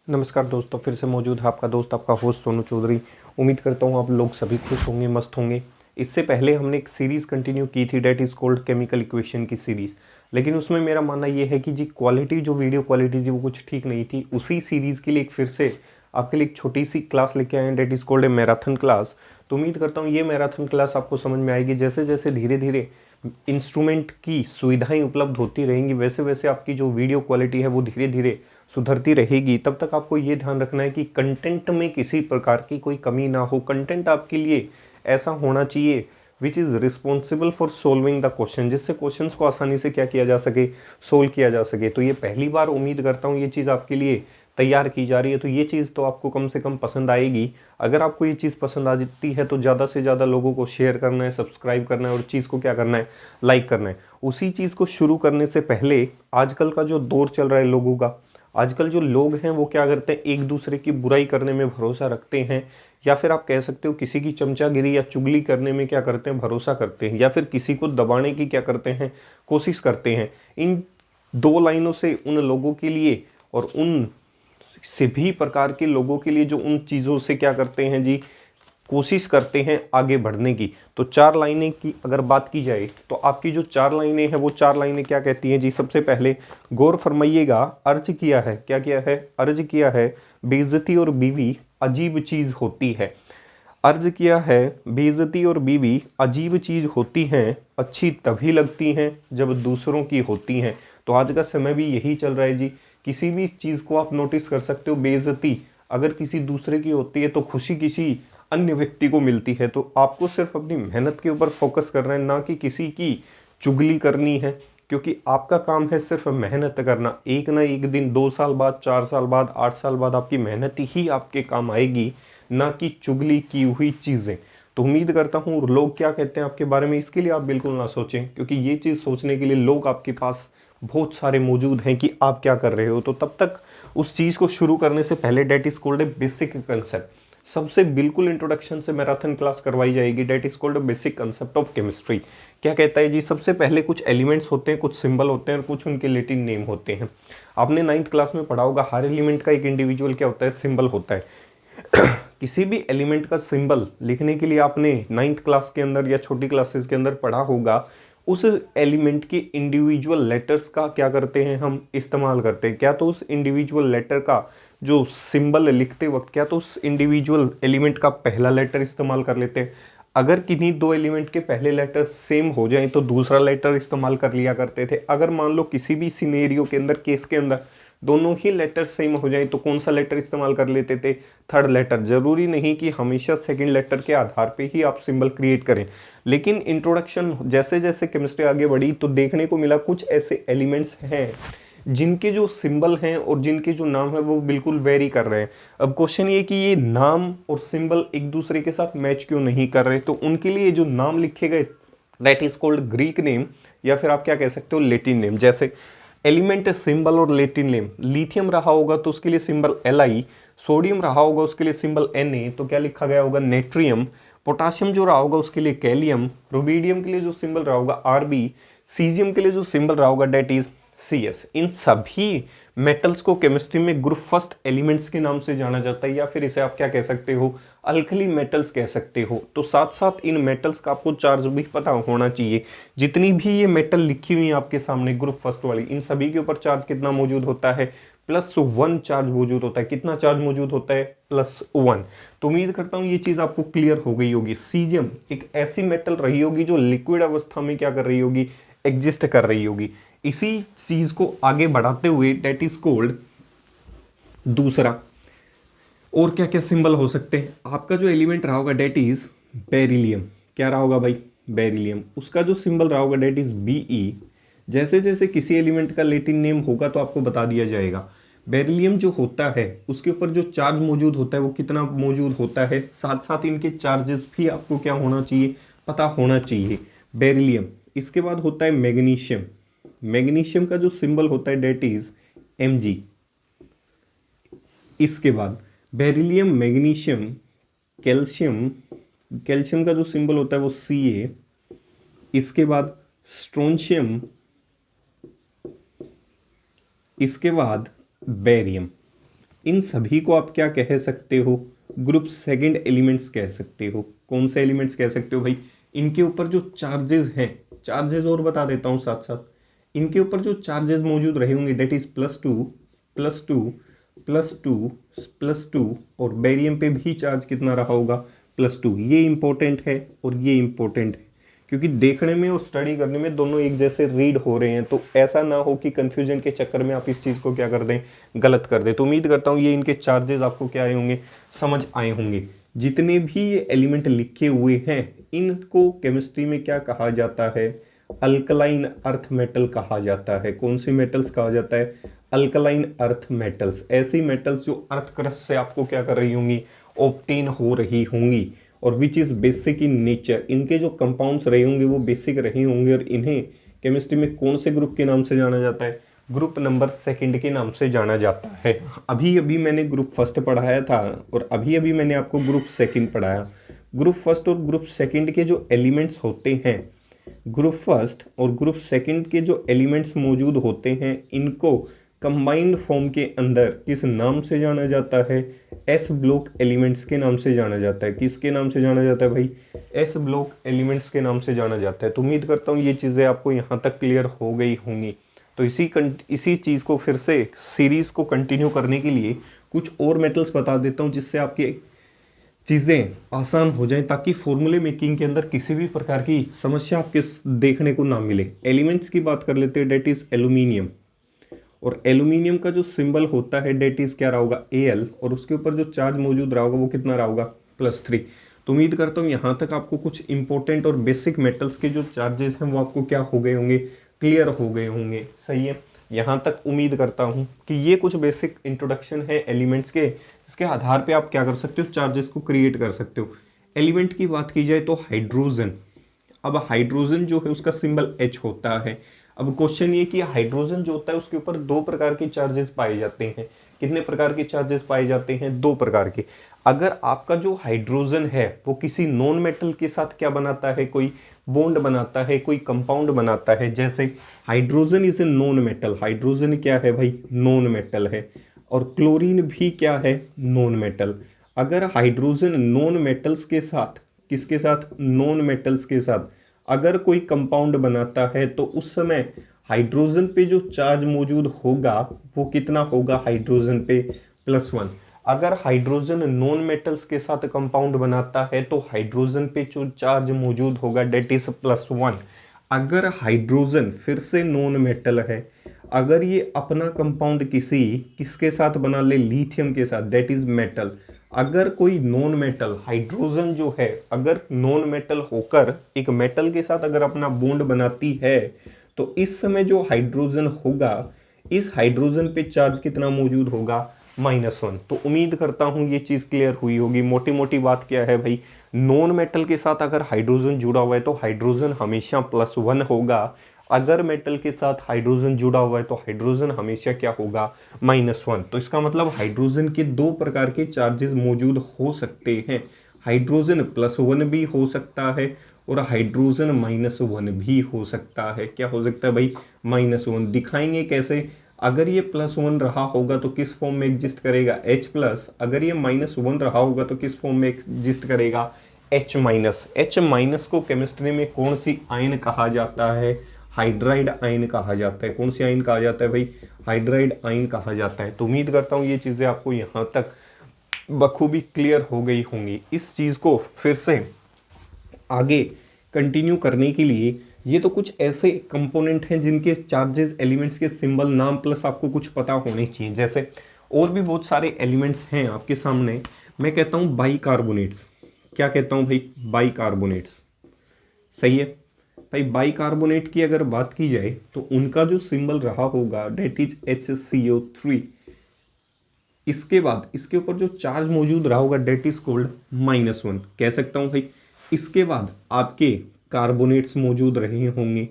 नमस्कार दोस्तों, फिर से मौजूद है आपका दोस्त, आपका होस्ट सोनू चौधरी। उम्मीद करता हूँ आप लोग सभी खुश होंगे, मस्त होंगे। इससे पहले हमने एक सीरीज़ कंटिन्यू की थी, that is called chemical equation की सीरीज़। लेकिन उसमें मेरा मानना ये है कि जी क्वालिटी, जो वीडियो क्वालिटी थी वो कुछ ठीक नहीं थी। उसी सीरीज़ के लिए एक फिर से आपके लिए एक छोटी सी क्लास लेके आए हैं, that is called a marathon class. तो उम्मीद करता हूँ ये मैराथन क्लास आपको समझ में आएगी। जैसे जैसे धीरे धीरे इंस्ट्रूमेंट की सुविधाएं उपलब्ध होती रहेंगी, वैसे वैसे आपकी जो वीडियो क्वालिटी है वो धीरे धीरे सुधरती रहेगी। तब तक आपको ये ध्यान रखना है कि कंटेंट में किसी प्रकार की कोई कमी ना हो। कंटेंट आपके लिए ऐसा होना चाहिए which is responsible for solving the question, जिससे क्वेश्चंस को आसानी से क्या किया जा सके, सोल्व किया जा सके। तो ये पहली बार उम्मीद करता हूँ ये चीज़ आपके लिए तैयार की जा रही है, तो ये चीज़ तो आपको कम से कम पसंद आएगी। अगर आपको ये चीज़ पसंद आती है तो ज़्यादा से ज़्यादा लोगों को शेयर करना है, सब्सक्राइब करना है और चीज़ को क्या करना है, लाइक करना है। उसी चीज़ को शुरू करने से पहले आजकल का जो दौर चल रहा है लोगों का, आजकल जो लोग हैं वो क्या करते हैं, एक दूसरे की बुराई करने में भरोसा रखते हैं, या फिर आप कह सकते हो किसी की चमचागिरी या चुगली करने में क्या करते हैं, भरोसा करते हैं, या फिर किसी को दबाने की क्या करते हैं, कोशिश करते हैं। इन दो लाइनों से उन लोगों के लिए और उन सभी प्रकार के लोगों के लिए जो उन चीज़ों से क्या करते हैं जी, कोशिश करते हैं आगे बढ़ने की। तो चार लाइनें की अगर बात की जाए तो आपकी जो चार लाइनें हैं वो चार लाइनें क्या कहती हैं जी। सबसे पहले गौर फरमाइएगा, अर्ज किया है, क्या किया है, अर्ज किया है, बेइज्जती और बीवी अजीब चीज़ होती है। अर्ज किया है, बेइज्जती और बीवी अजीब चीज़ होती हैं, अच्छी तभी लगती हैं जब दूसरों की होती हैं। तो आज का समय भी यही चल रहा है जी। किसी भी चीज़ को आप नोटिस कर सकते हो, बेइज्जती अगर किसी दूसरे की होती है तो खुशी किसी अन्य व्यक्ति को मिलती है। तो आपको सिर्फ अपनी मेहनत के ऊपर फोकस करना है, ना कि किसी की चुगली करनी है, क्योंकि आपका काम है सिर्फ मेहनत करना। एक ना एक दिन, 2 साल बाद, 4 साल बाद, 8 साल बाद आपकी मेहनत ही आपके काम आएगी, ना कि चुगली की हुई चीज़ें। तो उम्मीद करता हूँ लोग क्या कहते हैं आपके बारे में, इसके लिए आप बिल्कुल ना सोचें, क्योंकि ये चीज़ सोचने के लिए लोग आपके पास बहुत सारे मौजूद हैं कि आप क्या कर रहे हो। तो तब तक उस चीज़ को शुरू करने से पहले that is called a basic concept, सबसे बिल्कुल इंट्रोडक्शन से मैराथन क्लास करवाई जाएगी। That is called basic concept of chemistry. क्या कहता है जी, सबसे पहले कुछ एलिमेंट्स होते हैं, कुछ सिंबल होते हैं और कुछ उनके लैटिन नेम होते हैं। आपने 9th क्लास में पढ़ा होगा, हर एलिमेंट का एक इंडिविजुअल क्या होता है, सिंबल होता है। किसी भी एलिमेंट का सिंबल लिखने के लिए आपने 9th क्लास के अंदर या छोटी क्लासेस के अंदर पढ़ा होगा, उस एलिमेंट के इंडिविजुअल लेटर्स का क्या करते हैं, हम इस्तेमाल करते हैं। क्या तो उस इंडिविजुअल लेटर का जो सिंबल लिखते वक्त क्या तो उस इंडिविजुअल एलिमेंट का पहला लेटर इस्तेमाल कर लेते हैं। अगर किन्हीं दो एलिमेंट के पहले लेटर सेम हो जाएं तो दूसरा लेटर इस्तेमाल कर लिया करते थे। अगर मान लो किसी भी सिनेरियो के अंदर, केस के अंदर दोनों ही लेटर सेम हो जाए तो कौन सा लेटर इस्तेमाल कर लेते थे, थर्ड लेटर। जरूरी नहीं कि हमेशा सेकंड लेटर के आधार पे ही आप सिंबल क्रिएट करें, लेकिन इंट्रोडक्शन जैसे जैसे केमिस्ट्री आगे बढ़ी तो देखने को मिला कुछ ऐसे एलिमेंट्स हैं जिनके जो सिंबल हैं और जिनके जो नाम है वो बिल्कुल वेरी कर रहे हैं। अब क्वेश्चन ये कि ये नाम और सिंबल एक दूसरे के साथ मैच क्यों नहीं कर रहे, तो उनके लिए जो नाम लिखे गए that is called Greek name, या फिर आप क्या कह सकते हो, लेटिन नेम। जैसे एलिमेंट सिंबल और लेटिन नेम, लिथियम रहा होगा तो उसके लिए सिंबल Li, सोडियम रहा होगा उसके लिए सिंबल Na, तो क्या लिखा गया होगा, नेट्रियम। पोटाशियम जो रहा होगा उसके लिए कैलियम, रुबीडियम के लिए जो सिंबल रहा होगा Rb, सीजियम के लिए जो सिंबल रहा होगा डेट इज Cs। इन सभी मेटल्स को केमिस्ट्री में ग्रुप फर्स्ट एलिमेंट्स के नाम से जाना जाता है, या फिर इसे आप क्या कह सकते हो, अल्कली मेटल्स कह सकते हो। तो साथ साथ इन मेटल्स का आपको चार्ज भी पता होना चाहिए। जितनी भी ये मेटल लिखी हुई है आपके सामने ग्रुप फर्स्ट वाली, इन सभी के ऊपर चार्ज कितना मौजूद होता है, +1 चार्ज मौजूद होता है। कितना चार्ज मौजूद होता है, +1। तो उम्मीद करता हूँ ये चीज़ आपको क्लियर हो गई होगी। सीजियम एक ऐसी मेटल रही होगी जो लिक्विड अवस्था में क्या कर रही होगी, एग्जिस्ट कर रही होगी। इसी चीज को आगे बढ़ाते हुए डेट इज कोल्ड दूसरा, और क्या क्या सिंबल हो सकते हैं। आपका जो एलिमेंट रहा होगा डेट इज बेरिलियम। क्या रहा होगा भाई, बेरिलियम। उसका जो सिंबल रहा होगा डेट इज Be। जैसे जैसे किसी एलिमेंट का लेटिन नेम होगा तो आपको बता दिया जाएगा। बेरिलियम जो होता है उसके ऊपर जो चार्ज मौजूद होता है वो कितना मौजूद होता है, साथ साथ इनके चार्जेस भी आपको क्या होना चाहिए, पता होना चाहिए। बेरिलियम, इसके बाद होता है मैग्नीशियम। मैग्नीशियम का जो सिंबल होता है डेट इज Mg। इसके बाद बेरिलियम, मैग्नीशियम, कैल्शियम, कैल्शियम का जो सिंबल होता है वो Ca। इसके बाद स्ट्रोंशियम, इसके बाद बेरियम। इन सभी को आप क्या कह सकते हो, ग्रुप सेकंड एलिमेंट्स कह सकते हो। कौन से एलिमेंट्स कह सकते हो भाई, इनके ऊपर जो चार्जेस हैं, चार्जेस और बता देता हूँ साथ साथ, इनके ऊपर जो चार्जेस मौजूद रहे होंगे डेट इज +2 +2 +2 +2, और बेरियम पे भी चार्ज कितना रहा होगा, +2। ये इंपॉर्टेंट है और ये इंपॉर्टेंट है, क्योंकि देखने में और स्टडी करने में दोनों एक जैसे रीड हो रहे हैं, तो ऐसा ना हो कि कंफ्यूजन के चक्कर में आप इस चीज़ को क्या कर दें, गलत कर दें। तो उम्मीद करता हूँ ये इनके चार्जेस आपको क्या आए होंगे, समझ आए होंगे। जितने भी ये एलिमेंट लिखे हुए हैं इनको केमिस्ट्री में क्या कहा जाता है, अल्कलाइन अर्थ मेटल कहा जाता है। कौन सी मेटल्स कहा जाता है, अल्कलाइन अर्थ मेटल्स। ऐसी मेटल्स जो अर्थ क्रस्ट से आपको क्या कर रही होंगी, ऑब्टेन हो रही होंगी, और which is basic in nature. इनके जो कंपाउंड्स रहे होंगे वो बेसिक रहे होंगे, और इन्हें केमिस्ट्री में कौन से ग्रुप के नाम से जाना जाता है, ग्रुप नंबर सेकंड के नाम से जाना जाता है। अभी अभी मैंने ग्रुप फर्स्ट पढ़ाया था और अभी अभी मैंने आपको ग्रुप सेकंड पढ़ाया। ग्रुप फर्स्ट और ग्रुप सेकंड के जो एलिमेंट्स होते हैं, ग्रुप फर्स्ट और ग्रुप सेकंड के जो एलिमेंट्स मौजूद होते हैं, इनको कंबाइंड फॉर्म के अंदर किस नाम से जाना जाता है, एस ब्लॉक एलिमेंट्स के नाम से जाना जाता है। किसके नाम से जाना जाता है भाई, एस ब्लॉक एलिमेंट्स के नाम से जाना जाता है। तो उम्मीद करता हूँ ये चीज़ें आपको यहाँ तक क्लियर हो गई होंगी। तो इसी चीज़ को फिर से सीरीज़ को कंटिन्यू करने के लिए कुछ और मेटल्स बता देता हूँ, जिससे आपकी चीज़ें आसान हो जाएं, ताकि फॉर्मूले मेकिंग के अंदर किसी भी प्रकार की समस्या आपके देखने को ना मिले। एलिमेंट्स की बात कर लेते हैं, डेट इज़ एल्यूमिनियम, और एल्यूमिनियम का जो सिंबल होता है डेट इज़ क्या रहा होगा, Al, और उसके ऊपर जो चार्ज मौजूद रहा होगा वो कितना रहा होगा, +3। तो उम्मीद करता हूँ यहाँ तक आपको कुछ इंपॉर्टेंट और बेसिक मेटल्स के जो चार्जेस हैं वो आपको क्या हो गए होंगे, क्लियर हो गए होंगे। सही है, यहाँ तक उम्मीद करता हूँ कि ये कुछ बेसिक इंट्रोडक्शन है एलिमेंट्स के, जिसके आधार पे आप क्या कर सकते हो, चार्जेस को क्रिएट कर सकते हो। एलिमेंट की बात की जाए तो हाइड्रोजन, अब हाइड्रोजन जो है उसका सिंबल H होता है। अब क्वेश्चन ये कि हाइड्रोजन जो होता है उसके ऊपर 2 प्रकार के चार्जेस पाए जाते हैं। कितने प्रकार के चार्जेस पाए जाते हैं, 2 प्रकार के। अगर आपका जो हाइड्रोजन है वो किसी नॉन मेटल के साथ क्या बनाता है, कोई बॉन्ड बनाता है, कोई कंपाउंड बनाता है, जैसे hydrogen is a non metal, hydrogen क्या है भाई, नॉन मेटल है, और क्लोरीन भी क्या है, नॉन मेटल। अगर हाइड्रोजन नॉन मेटल्स के साथ, किसके साथ, नॉन मेटल्स के साथ अगर कोई कंपाउंड बनाता है, तो उस समय हाइड्रोजन पे जो चार्ज मौजूद होगा वो कितना होगा, हाइड्रोजन पे +1। अगर हाइड्रोजन नॉन मेटल्स के साथ कंपाउंड बनाता है तो हाइड्रोजन पे जो चार्ज मौजूद होगा डेट इज +1। अगर हाइड्रोजन फिर से नॉन मेटल है, अगर ये अपना कंपाउंड किसके साथ बना ले, लिथियम के साथ, दैट इज मेटल। अगर कोई नॉन मेटल, हाइड्रोजन जो है अगर नॉन मेटल होकर एक मेटल के साथ अगर अपना बॉन्ड बनाती है, तो इस समय जो हाइड्रोजन होगा, इस हाइड्रोजन पे चार्ज कितना मौजूद होगा, -1। तो उम्मीद करता हूँ ये चीज़ क्लियर हुई होगी। मोटी मोटी बात क्या है भाई, नॉन मेटल के साथ अगर हाइड्रोजन जुड़ा हुआ है तो हाइड्रोजन हमेशा +1 होगा। अगर मेटल के साथ हाइड्रोजन जुड़ा हुआ है तो हाइड्रोजन हमेशा क्या होगा, -1। तो इसका मतलब हाइड्रोजन के 2 प्रकार के चार्जेस मौजूद हो सकते हैं। हाइड्रोजन +1 भी हो सकता है और हाइड्रोजन -1 भी हो सकता है। क्या हो सकता है भाई, -1। दिखाएंगे कैसे, अगर ये +1 रहा होगा तो किस फॉर्म में एग्जिस्ट करेगा, H+। अगर ये -1 रहा होगा तो किस फॉर्म में एग्जिस्ट करेगा, H-। H- को केमिस्ट्री में कौन सी आयन कहा जाता है, हाइड्राइड आयन कहा जाता है। कौन सी आयन कहा जाता है भाई, हाइड्राइड आयन कहा जाता है। तो उम्मीद करता हूँ ये चीज़ें आपको यहाँ तक बखूबी क्लियर हो गई होंगी। इस चीज़ को फिर से आगे कंटिन्यू करने के लिए, ये तो कुछ ऐसे कंपोनेंट हैं जिनके चार्जेस, एलिमेंट्स के सिंबल, नाम प्लस आपको कुछ पता होने चाहिए। जैसे और भी बहुत सारे एलिमेंट्स हैं आपके सामने। मैं कहता हूँ बाइकार्बोनेट्स। क्या कहता हूँ भाई, बाइकार्बोनेट्स। सही है भाई, बाइकार्बोनेट की अगर बात की जाए तो उनका जो सिंबल रहा होगा डेट इज HCO3। इसके बाद इसके ऊपर जो चार्ज मौजूद रहा होगा डेट इज कोल्ड -1, कह सकता हूँ भाई। इसके बाद आपके कार्बोनेट्स मौजूद रहे होंगे।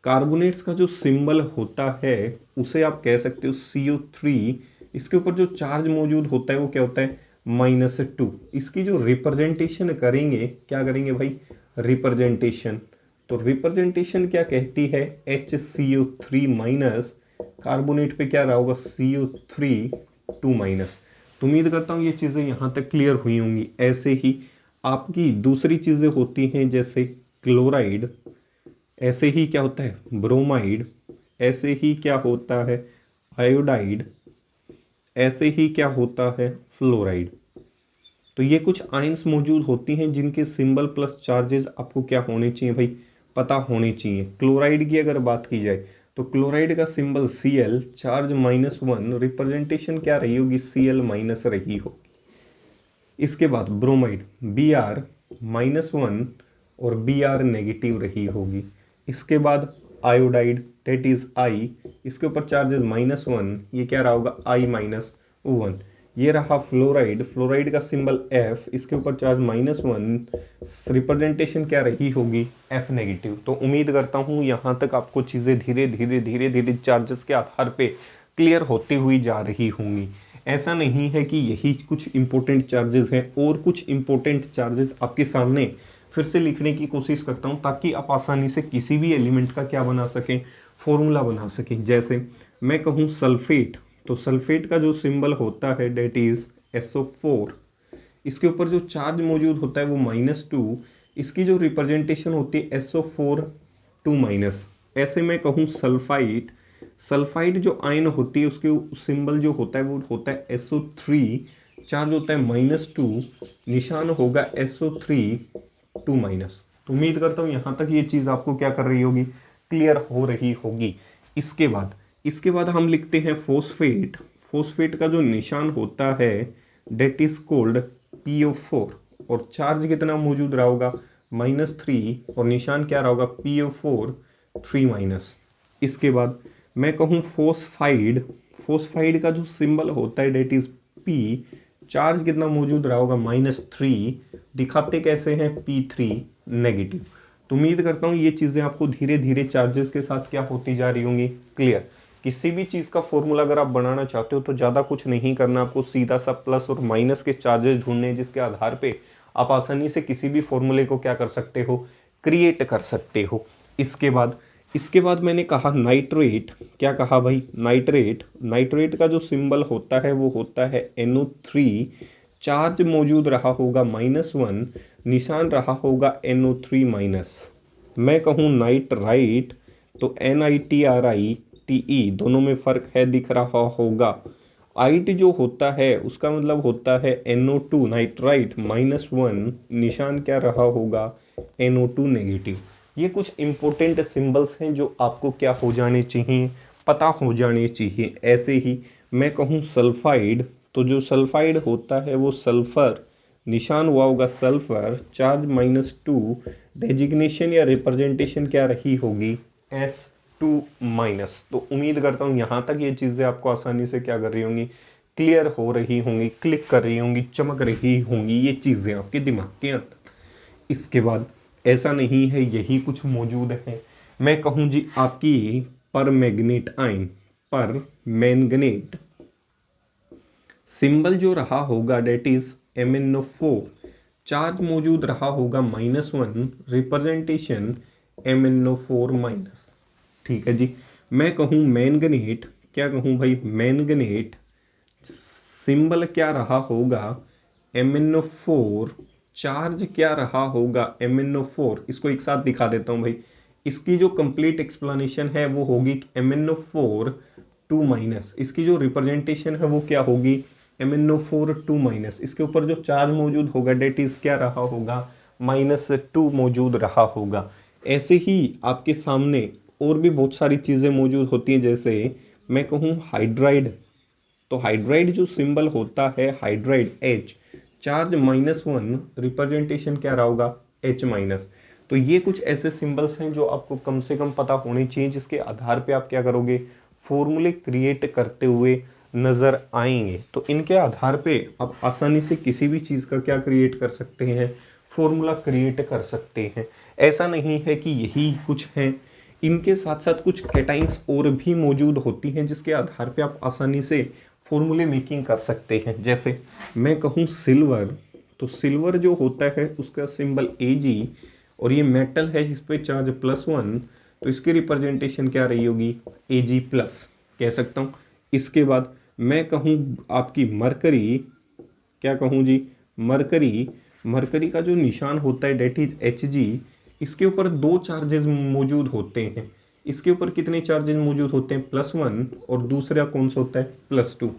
कार्बोनेट्स का जो सिंबल होता है उसे आप कह सकते हो CO3। इसके ऊपर जो चार्ज मौजूद होता है वो क्या होता है, -2। इसकी जो रिप्रेजेंटेशन करेंगे, क्या करेंगे भाई, रिप्रेजेंटेशन। तो रिप्रेजेंटेशन क्या कहती है, HCO3 माइनस, कार्बोनेट पे क्या रहा होगा, CO3 2 माइनस। तो उम्मीद करता हूँ ये चीज़ें यहाँ तक क्लियर हुई होंगी। ऐसे ही आपकी दूसरी चीज़ें होती हैं जैसे क्लोराइड, ऐसे ही क्या होता है ब्रोमाइड, ऐसे ही क्या होता है आयोडाइड, ऐसे ही क्या होता है फ्लोराइड। तो ये कुछ आयंस मौजूद होती हैं जिनके सिंबल प्लस चार्जेस आपको क्या होने चाहिए भाई, पता होने चाहिए। क्लोराइड की अगर बात की जाए तो क्लोराइड का सिंबल Cl, चार्ज -1, रिप्रेजेंटेशन क्या रही होगी Cl- रही होगी। इसके बाद ब्रोमाइड Br -1 और Br नेगेटिव रही होगी। इसके बाद आयोडाइड डेट इज I, इसके ऊपर चार्जेस -1, ये क्या रहा होगा I-1। ये रहा फ्लोराइड, फ्लोराइड का सिंबल F, इसके ऊपर चार्ज -1, रिप्रेजेंटेशन क्या रही होगी F नेगेटिव। तो उम्मीद करता हूँ यहाँ तक आपको चीज़ें धीरे धीरे चार्जेस के आधार पे क्लियर होती हुई जा रही होंगी। ऐसा नहीं है कि यही कुछ इंपॉर्टेंट चार्जेस हैं, और कुछ इंपॉर्टेंट चार्जेस आपके सामने फिर से लिखने की कोशिश करता हूँ ताकि आप आसानी से किसी भी एलिमेंट का क्या बना सकें, फॉर्मूला बना सकें। जैसे मैं कहूँ सल्फेट, तो सल्फेट का जो सिंबल होता है डेट इज SO4, इसके ऊपर जो चार्ज मौजूद होता है वो -2, इसकी जो रिप्रेजेंटेशन होती है SO4 2-। ऐसे मैं कहूँ सल्फाइड, सल्फाइड जो आयन होती है उसके सिंबल जो होता है वो होता है SO3, चार्ज होता है -2, निशान होगा SO3 2-। तो उम्मीद करता हूँ यहाँ तक ये चीज़ आपको क्या कर रही होगी, क्लियर हो रही होगी। इसके बाद हम लिखते हैं फोस्फेट। फोस्फेट का जो निशान होता है डेट इज कोल्ड PO4, और चार्ज कितना मौजूद रहा होगा -3, और निशान क्या रहा होगा PO4 3-। इसके बाद मैं कहूँ फोस्फाइड, फोस्फाइड का जो सिंबल होता है डेट इज P, चार्ज कितना मौजूद रहा होगा -3, दिखाते कैसे हैं P3 नेगेटिव। तो उम्मीद करता हूँ ये चीज़ें आपको धीरे धीरे चार्जेस के साथ क्या होती जा रही होंगी, क्लियर। किसी भी चीज़ का फॉर्मूला अगर आप बनाना चाहते हो तो ज़्यादा कुछ नहीं करना, आपको सीधा सा प्लस और माइनस के चार्जेस ढूंढने हैं जिसके आधार पे आप आसानी से किसी भी फॉर्मूले को क्या कर सकते हो, क्रिएट कर सकते हो। इसके बाद मैंने कहा नाइट्रेट, क्या कहा भाई नाइट्रेट, नाइट्रेट का जो सिंबल होता है वो होता है NO3, चार्ज मौजूद रहा होगा -1, निशान रहा होगा NO3-। मैं कहूँ नाइट्राइट तो NITRITE, दोनों में फ़र्क है दिख रहा होगा। आइट जो होता है उसका मतलब होता है NO2 नाइट्राइट -1, निशान क्या रहा होगा NO2 नेगेटिव। ये कुछ इंपॉर्टेंट सिंबल्स हैं जो आपको क्या हो जाने चाहिए, पता हो जाने चाहिए। ऐसे ही मैं कहूँ सल्फाइड, तो जो सल्फाइड होता है वो सल्फर, निशान हुआ होगा सल्फर, चार्ज -2, डेजिग्नेशन या रिप्रेजेंटेशन क्या रही होगी S2-। तो उम्मीद करता हूँ यहाँ तक ये चीज़ें आपको आसानी से क्या कर रही होंगी, क्लियर हो रही होंगी, क्लिक कर रही होंगी, चमक रही होंगी ये चीज़ें आपके दिमाग के अंदर। इसके बाद ऐसा नहीं है यही कुछ मौजूद है, मैं कहूँ जी आपकी परमैंगनेट आयन, पर मैंगनेट सिंबल जो रहा होगा डेट इज MnO4, चार्ज मौजूद रहा होगा -1, रिप्रेजेंटेशन MnO4-। ठीक है जी। मैं कहूँ मैंगनेट, क्या कहूँ भाई मैंगनेट, सिंबल क्या रहा होगा MnO4, चार्ज क्या रहा होगा MnO4। इसको एक साथ दिखा देता हूँ भाई, इसकी जो कंप्लीट एक्सप्लेनेशन है वो होगी MnO4 2-। इसकी जो रिप्रेजेंटेशन है वो क्या होगी MnO4 2-। इसके ऊपर जो चार्ज मौजूद होगा डेट इज क्या रहा होगा -2 मौजूद रहा होगा। ऐसे ही आपके सामने और भी बहुत सारी चीज़ें मौजूद होती हैं, जैसे मैं कहूँ हाइड्राइड, तो हाइड्राइड जो सिंबल होता है हाइड्राइड H, चार्ज -1, रिप्रेजेंटेशन क्या रहा होगा H-। तो ये कुछ ऐसे सिंबल्स हैं जो आपको कम से कम पता होने चाहिए, जिसके आधार पे आप क्या करोगे, फॉर्मूले क्रिएट करते हुए नज़र आएंगे। तो इनके आधार पे आप आसानी से किसी भी चीज़ का क्या क्रिएट कर सकते हैं, फॉर्मूला क्रिएट कर सकते हैं। ऐसा नहीं है कि यही कुछ हैं, इनके साथ साथ कुछ कैटाइंस और भी मौजूद होती हैं जिसके आधार पे आप आसानी से फॉर्मूले मेकिंग कर सकते हैं। जैसे मैं कहूँ सिल्वर, तो सिल्वर जो होता है उसका सिंबल Ag, और ये मेटल है जिस पे चार्ज +1, तो इसकी रिप्रेजेंटेशन क्या रही होगी Ag+ कह सकता हूँ। इसके बाद मैं कहूँ आपकी मरकरी, क्या कहूँ जी, मरकरी। मरकरी का जो निशान होता है डेट इज Hg। इसके ऊपर दो चार्जेस मौजूद होते हैं। इसके ऊपर कितने चार्जेस मौजूद होते हैं, +1, और दूसरा कौन सा होता है, +2।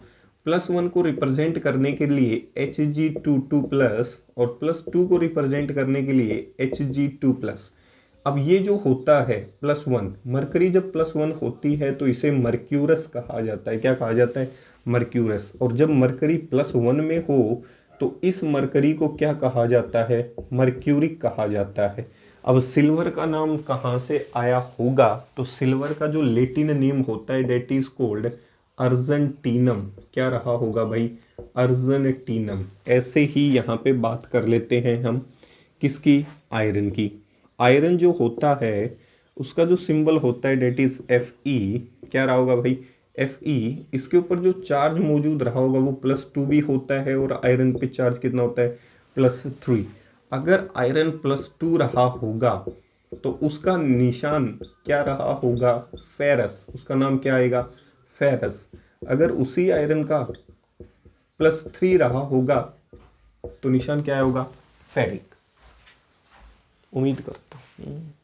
+1 को रिप्रेजेंट करने के लिए Hg22+, और +2 को रिप्रेजेंट करने के लिए Hg2+। अब ये जो होता है +1, मरकरी जब +1 होती है तो इसे मर्क्यूरस कहा जाता है। क्या कहा जाता है, मर्क्यूरस। और जब मरकरी +1 में हो तो इस मरकरी को क्या कहा जाता है, मर्क्यूरिक कहा जाता है। अब सिल्वर का नाम कहाँ से आया होगा, तो सिल्वर का जो लेटिन नेम होता है डेट इज कोल्ड अर्जेंटीनम। क्या रहा होगा भाई, अर्जेंटीनम। ऐसे ही यहाँ पे बात कर लेते हैं हम किसकी, आयरन की। आयरन जो होता है उसका जो सिंबल होता है डेट इज Fe। क्या रहा होगा भाई, Fe। इसके ऊपर जो चार्ज मौजूद रहा होगा वो +2 भी होता है, और आयरन पे चार्ज कितना होता है, +3। अगर आयरन +2 रहा होगा तो उसका निशान क्या रहा होगा, फेरस। उसका नाम क्या आएगा, फेरस। अगर उसी आयरन का +3 रहा होगा तो निशान क्या होगा, फेरिक। उम्मीद करता हूँ